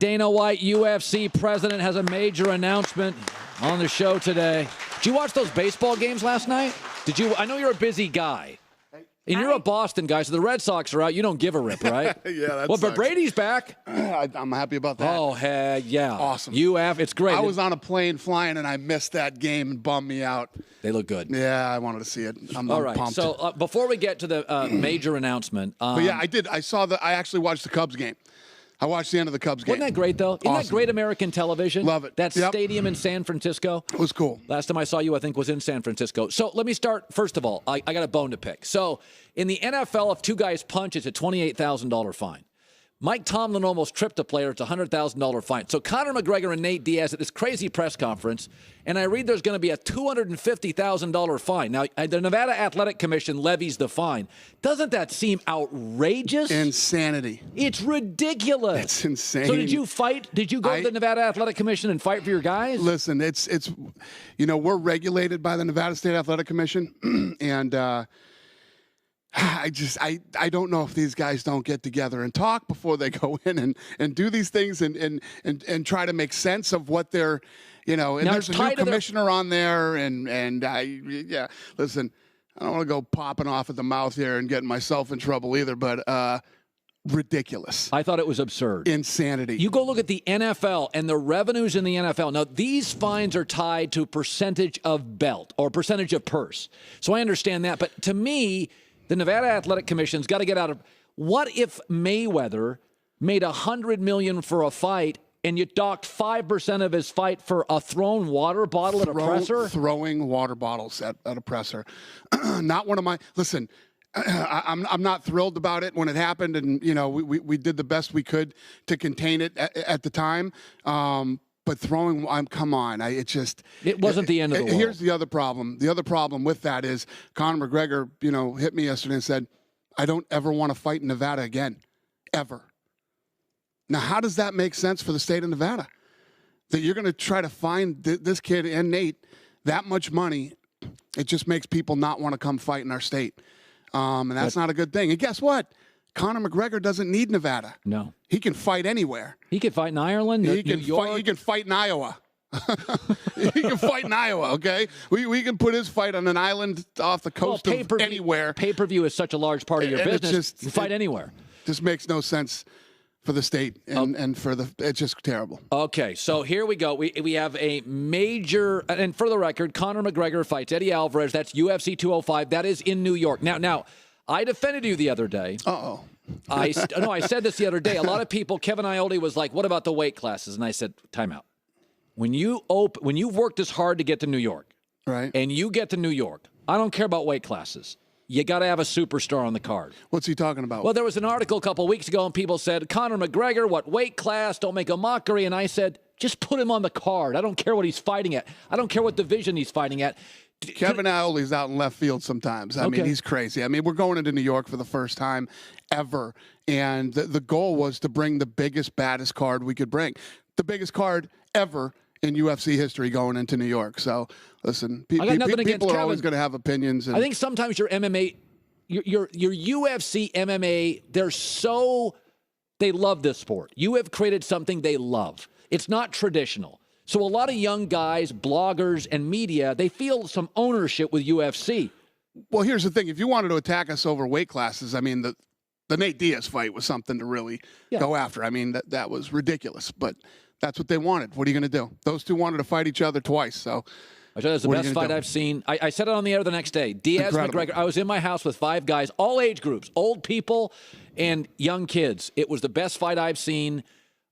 Dana White, UFC president, has a major announcement on the show today. Did you watch those baseball games last night? Did you? I know you're a busy guy. And you're a Boston guy, so the Red Sox are out. You don't give a rip, right? Yeah, that Well, sucks. but Brady's back. I'm happy about that. Oh, heck yeah. Awesome. It's great. I was on a plane flying, and I missed that game and bummed me out. They look good. Yeah, I wanted to see it. I'm All right. pumped. So before we get to the major announcement. But yeah, I did. I actually watched the Cubs game. I watched the end of the Cubs game. Wasn't that great, though? Isn't that Awesome. great American television? Love it. That Yep. stadium in San Francisco. It was cool. Last time I saw you, I think, was in San Francisco. So let me start. First of all, I got a bone to pick. So in the NFL, if two guys punch, it's a $28,000 fine. Mike Tomlin almost tripped a player. It's a $100,000 fine. So Conor McGregor and Nate Diaz at this crazy press conference, and I read there's going to be a $250,000 fine. Now, the Nevada Athletic Commission levies the fine. Doesn't that seem outrageous? Insanity. It's ridiculous. It's insane. So did you fight? Did you go to the Nevada Athletic Commission and fight for your guys? Listen, it's we're regulated by the Nevada State Athletic Commission, and I don't know if these guys don't get together and talk before they go in and do these things and try to make sense of what they're, and now there's a new commissioner on there listen, I don't want to go popping off at the mouth here and getting myself in trouble either, but ridiculous. I thought it was absurd. Insanity. You go look at the NFL and the revenues in the NFL. Now, these fines are tied to percentage of belt or percentage of purse. So I understand that. But to me, the Nevada Athletic Commission's got to get out of. What if Mayweather made $100 million for a fight and you docked 5% of his fight for a thrown water bottle at a presser? Throwing water bottles at a presser. Not one of my. Listen, I'm not thrilled about it when it happened, and we did the best we could to contain it at the time. But throwing, come on. It wasn't the end of the world. Here's the other problem. The other problem with that is Conor McGregor, hit me yesterday and said, I don't ever want to fight in Nevada again. Ever. Now, how does that make sense for the state of Nevada? That you're going to try to find this kid and Nate that much money, it just makes people not want to come fight in our state. And that's not a good thing. And guess what? Conor McGregor doesn't need Nevada. No. He can fight anywhere. He can fight in Ireland, He can fight in Iowa. He can fight in Iowa, okay? We can put his fight on an island off the coast of anywhere. Pay-per-view is such a large part of your business. You can fight anywhere. Just makes no sense for the state and for it's just terrible. Okay, so here we go. We have a major, and for the record, Conor McGregor fights Eddie Alvarez. That's UFC 205. That is in New York. Now, I defended you the other day. Uh-oh. I said this the other day. A lot of people, Kevin Iole was like, what about the weight classes? And I said, time out. When you've worked as hard to get to New York, right, and you get to New York, I don't care about weight classes. You got to have a superstar on the card. What's he talking about? Well, there was an article a couple of weeks ago, and people said, Conor McGregor, what weight class? Don't make a mockery. And I said, just put him on the card. I don't care what he's fighting at. I don't care what division he's fighting at. Kevin Iolle's out in left field sometimes. I mean, he's crazy. I mean, we're going into New York for the first time ever, and the goal was to bring the biggest, baddest card we could bring. The biggest card ever in UFC history going into New York. So, listen, people are always going to have opinions. And I think sometimes your MMA, your UFC MMA, they love this sport. You have created something they love. It's not traditional. So a lot of young guys, bloggers, and media, they feel some ownership with UFC. Well, here's the thing. If you wanted to attack us over weight classes, I mean, the Nate Diaz fight was something to really go after. I mean, that was ridiculous, but that's what they wanted. What are you going to do? Those two wanted to fight each other twice, so I tell you, it's the best fight I've seen. I said it on the air the next day. Diaz, McGregor. I was in my house with 5 guys, all age groups, old people and young kids. It was the best fight I've seen.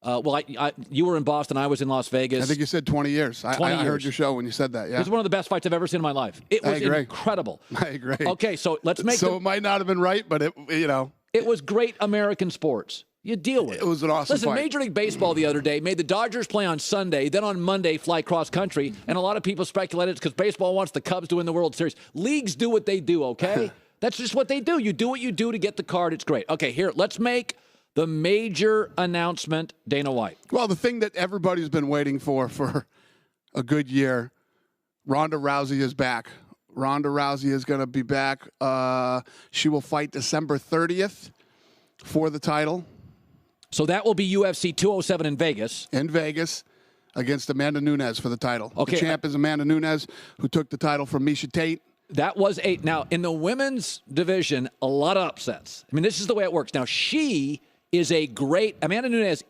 You were in Boston. I was in Las Vegas. I think you said 20 years. I heard your show when you said that. Yeah, it was one of the best fights I've ever seen in my life. It was incredible. I agree. Okay, so let's make. So it might not have been right, but it was great American sports. You deal with it. It was an awesome fight. Major League Baseball the other day made the Dodgers play on Sunday, then on Monday fly cross country, and a lot of people speculated it's because baseball wants the Cubs to win the World Series. Leagues do what they do. Okay, that's just what they do. You do what you do to get the card. It's great. Okay, here let's make the major announcement, Dana White. Well, the thing that everybody's been waiting for a good year, Ronda Rousey is back. Ronda Rousey is going to be back. She will fight December 30th for the title. So that will be UFC 207 in Vegas. In Vegas against Amanda Nunes for the title. Okay. The champ is Amanda Nunes, who took the title from Misha Tate. That was now in the women's division, a lot of upsets. I mean, this is the way it works. Now, Amanda Nunes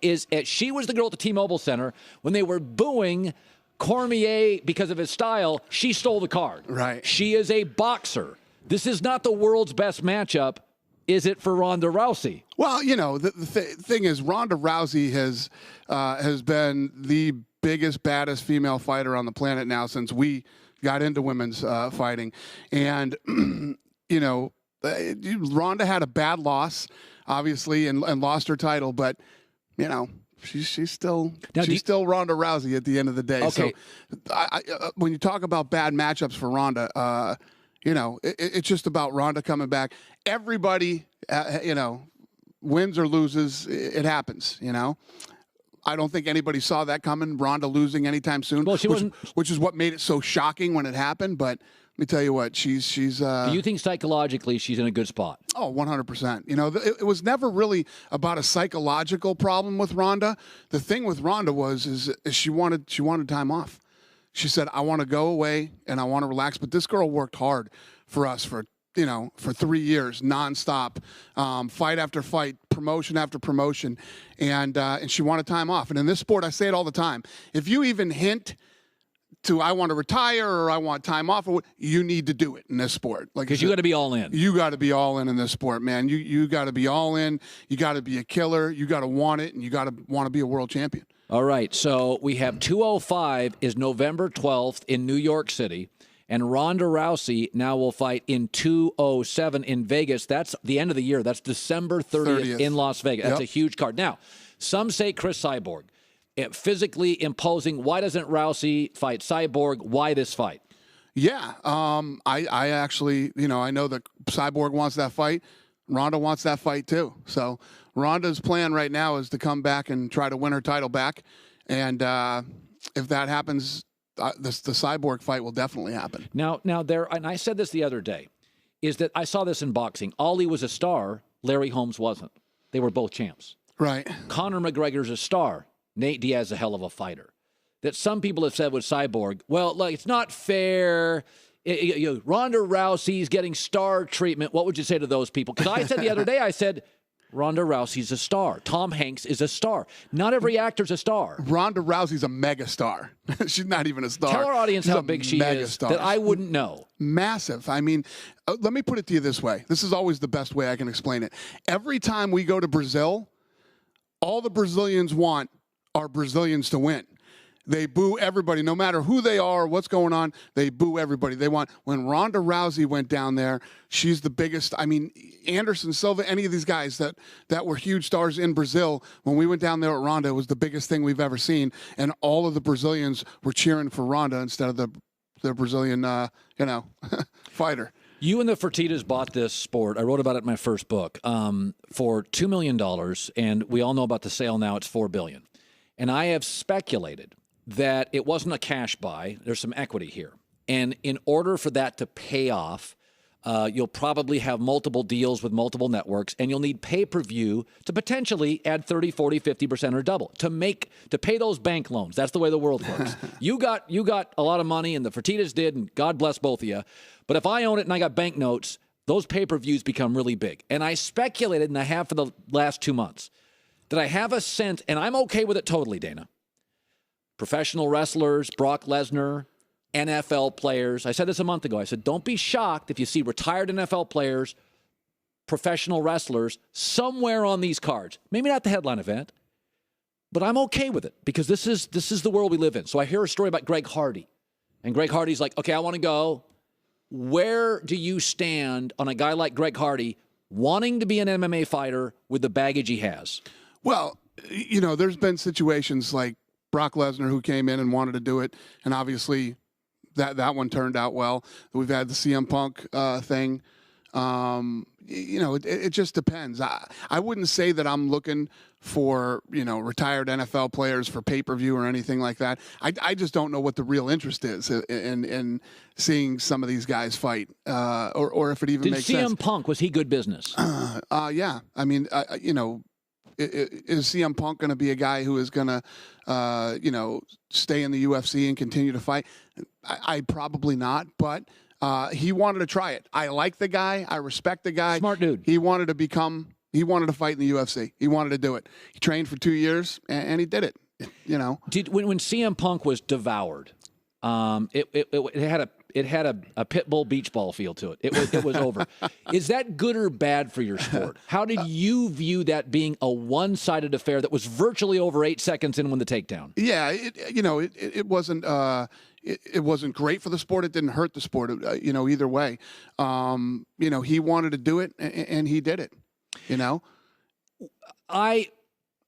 she was the girl at the T-Mobile Center when they were booing Cormier because of his style. She stole the card. Right. She is a boxer. This is not the world's best matchup, is it, for Ronda Rousey? Well, the thing is, Ronda Rousey has been the biggest, baddest female fighter on the planet now since we got into women's fighting. And, Ronda had a bad loss, obviously, and lost her title. But, she's still Ronda Rousey at the end of the day. Okay. So when you talk about bad matchups for Ronda, it's just about Ronda coming back. Everybody, wins or loses, it happens, I don't think anybody saw that coming, Ronda losing anytime soon, well, which is what made it so shocking when it happened. But let me tell you what, she's do you think psychologically she's in a good spot? Oh, 100%. It was never really about a psychological problem with Ronda. The thing with Ronda is she wanted time off. She said, I want to go away and I want to relax. But this girl worked hard for us for 3 years, nonstop, fight after fight, promotion after promotion, and she wanted time off. And in this sport, I say it all the time: if you even hint to I want to retire or I want time off, you need to do it in this sport. Because you got to be all in. You got to be all in this sport, man. You got to be all in. You got to be a killer. You got to want it, and you got to want to be a world champion. All right, so we have 205 is November 12th in New York City. And Ronda Rousey now will fight in 207 in Vegas. That's the end of the year. That's December 30th. In Las Vegas. That's a huge card. Now, some say Chris Cyborg. Physically imposing. Why doesn't Rousey fight Cyborg? Why this fight? Yeah. I actually, I know that Cyborg wants that fight. Ronda wants that fight too. So Ronda's plan right now is to come back and try to win her title back. And if that happens, the Cyborg fight will definitely happen. Now and I said this the other day, is that I saw this in boxing. Ali was a star. Larry Holmes wasn't. They were both champs. Right. Conor McGregor's a star. Nate Diaz is a hell of a fighter. That some people have said with Cyborg, well, it's not fair. Ronda Rousey's getting star treatment. What would you say to those people? Because I said the other day, I said, Ronda Rousey's a star. Tom Hanks is a star. Not every actor's a star. Ronda Rousey's a mega star. She's not even a star. Tell our audience how big she is that I wouldn't know. Massive. I mean, let me put it to you this way. This is always the best way I can explain it. Every time we go to Brazil, all the Brazilians want are Brazilians to win. They boo everybody, no matter who they are, what's going on. They boo everybody. When Ronda Rousey went down there, she's the biggest. I mean, Anderson Silva, any of these guys that were huge stars in Brazil, when we went down there at Ronda, it was the biggest thing we've ever seen. And all of the Brazilians were cheering for Ronda instead of the Brazilian, fighter. You and the Fertittas bought this sport. I wrote about it in my first book for $2 million, and we all know about the sale now. It's $4 billion. And I have speculated that it wasn't a cash buy. There's some equity here. And in order for that to pay off, you'll probably have multiple deals with multiple networks, and you'll need pay-per-view to potentially add 30, 40, 50% or double to pay those bank loans. That's the way the world works. You got a lot of money, and the Fertittas did, and God bless both of you. But if I own it and I got bank notes, those pay-per-views become really big. And I speculated, and I have for the last 2 months, that I have a sense, and I'm okay with it totally, Dana. Professional wrestlers, Brock Lesnar, NFL players. I said this a month ago. I said, don't be shocked if you see retired NFL players, professional wrestlers somewhere on these cards. Maybe not the headline event, but I'm okay with it because this is the world we live in. So I hear a story about Greg Hardy, and Greg Hardy's like, okay, I want to go. Where do you stand on a guy like Greg Hardy wanting to be an MMA fighter with the baggage he has? Well, there's been situations like Brock Lesnar who came in and wanted to do it, and obviously that one turned out well. We've had the CM Punk thing. It just depends. I wouldn't say that I'm looking for, retired NFL players for pay-per-view or anything like that. I just don't know what the real interest is in seeing some of these guys fight, or if it even makes sense. Did CM Punk, was he good business? Yeah. I mean, is CM Punk going to be a guy who is going to, stay in the UFC and continue to fight? I probably not, but he wanted to try it. I like the guy. I respect the guy. Smart dude. He wanted to fight in the UFC. He wanted to do it. He trained for 2 years, and he did it. When CM Punk was devoured, it had a pit bull beach ball feel to it. It was over. Is that good or bad for your sport? How did you view that being a one-sided affair that was virtually over 8 seconds in when the takedown? Yeah, it wasn't. It wasn't great for the sport. It didn't hurt the sport. Either way. He wanted to do it, and he did it.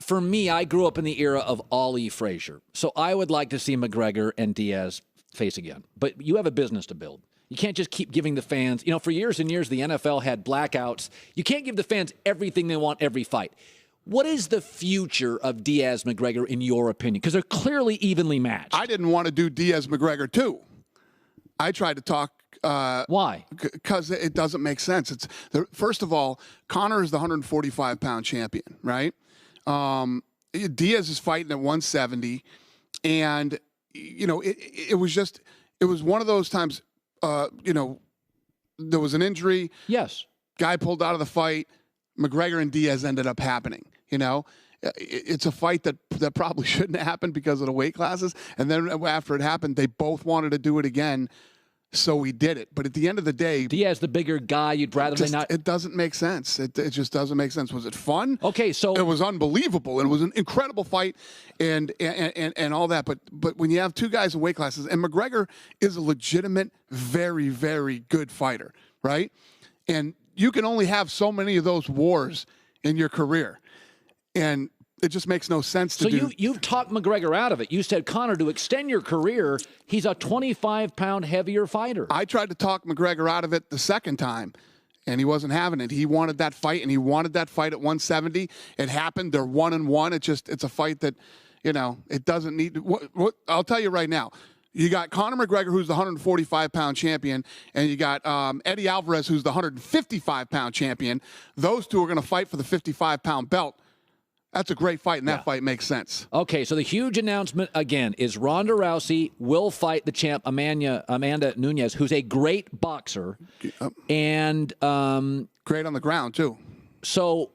For me, I grew up in the era of Ali Frazier. So I would like to see McGregor and Diaz face again. But you have a business to build. You can't just keep giving the fans, for years and years, the NFL had blackouts. You can't give the fans everything they want every fight. What is the future of Diaz-McGregor in your opinion? Because they're clearly evenly matched. I didn't want to do Diaz-McGregor too. I tried to talk. Why? Because it doesn't make sense. First of all, Conor is the 145-pound champion, right? Diaz is fighting at 170, and it was one of those times. There was an injury. Yes. Guy pulled out of the fight. McGregor and Diaz ended up happening. It's a fight that probably shouldn't have happened because of the weight classes. And then after it happened, they both wanted to do it again. So we did it. But at the end of the day, Diaz, the bigger guy, you'd rather they not. It doesn't make sense. It just doesn't make sense. Was it fun? Okay, so it was unbelievable. It was an incredible fight and all that. But when you have two guys in weight classes, and McGregor is a legitimate, very, very good fighter, right? And you can only have so many of those wars in your career, and it just makes no sense to do. So you've talked McGregor out of it. You said, Conor, to extend your career, he's a 25-pound heavier fighter. I tried to talk McGregor out of it the second time, and he wasn't having it. He wanted that fight, and he wanted that fight at 170. It happened. They're 1-1. It's a fight that, it doesn't need. I'll tell you right now. You got Conor McGregor, who's the 145-pound champion, and you got Eddie Alvarez, who's the 155-pound champion. Those two are going to fight for the 55-pound belt. That's a great fight, and that fight makes sense. Okay, so the huge announcement, again, is Ronda Rousey will fight the champ, Amanda Nunes, who's a great boxer. And great on the ground, too. So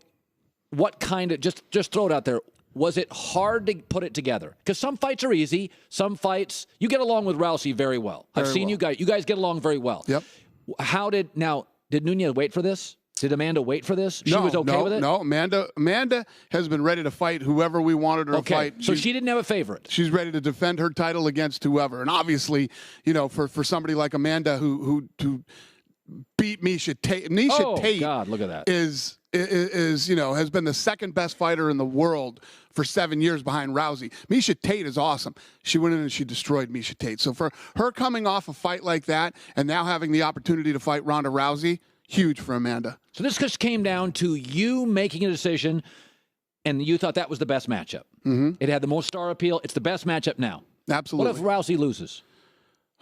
what kind of, just throw it out there, was it hard to put it together? Because some fights are easy. Some fights, you get along with Rousey very well. I've seen you guys. You guys get along very well. Yep. Did Nunes wait for this? Did Amanda wait for this? She was okay with it? No, Amanda has been ready to fight whoever we wanted her to fight. So she didn't have a favorite. She's ready to defend her title against whoever. And obviously, for somebody like Amanda who beat Miesha Tate. Tate, God, look at that. Is has been the second best fighter in the world for 7 years behind Rousey. Miesha Tate is awesome. She went in and she destroyed Miesha Tate. So for her coming off a fight like that and now having the opportunity to fight Ronda Rousey, huge for Amanda. So this just came down to you making a decision, and you thought that was the best matchup. Mm-hmm. It had the most star appeal. It's the best matchup now. Absolutely. What if Rousey loses?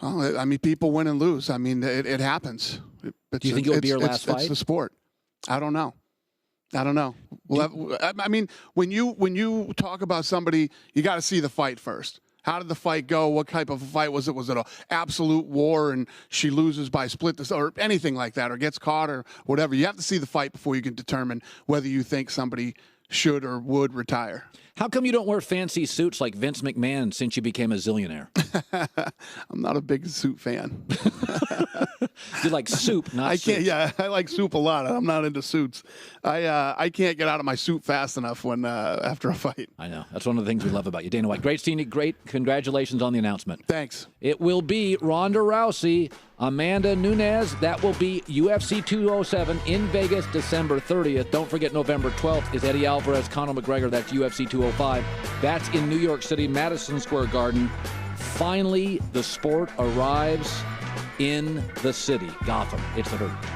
Well, people win and lose. It happens. Do you think it would be her last fight? It's the sport. I don't know. When you talk about somebody, you got to see the fight first. How did the fight go? What type of a fight was it? Was it an absolute war and she loses by split or anything like that, or gets caught or whatever? You have to see the fight before you can determine whether you think somebody should or would retire. How come you don't wear fancy suits like Vince McMahon since you became a zillionaire? I'm not a big suit fan. You like soup, not suits. Yeah, I like soup a lot. I'm not into suits. I can't get out of my suit fast enough when after a fight. I know. That's one of the things we love about you. Dana White, great seeing you. Great. Congratulations on the announcement. Thanks. It will be Ronda Rousey, Amanda Nunes. That will be UFC 207 in Vegas, December 30th. Don't forget November 12th is Eddie Alvarez, Conor McGregor. That's UFC 205. That's in New York City, Madison Square Garden. Finally, the sport arrives in the city, Gotham. It's the Herd.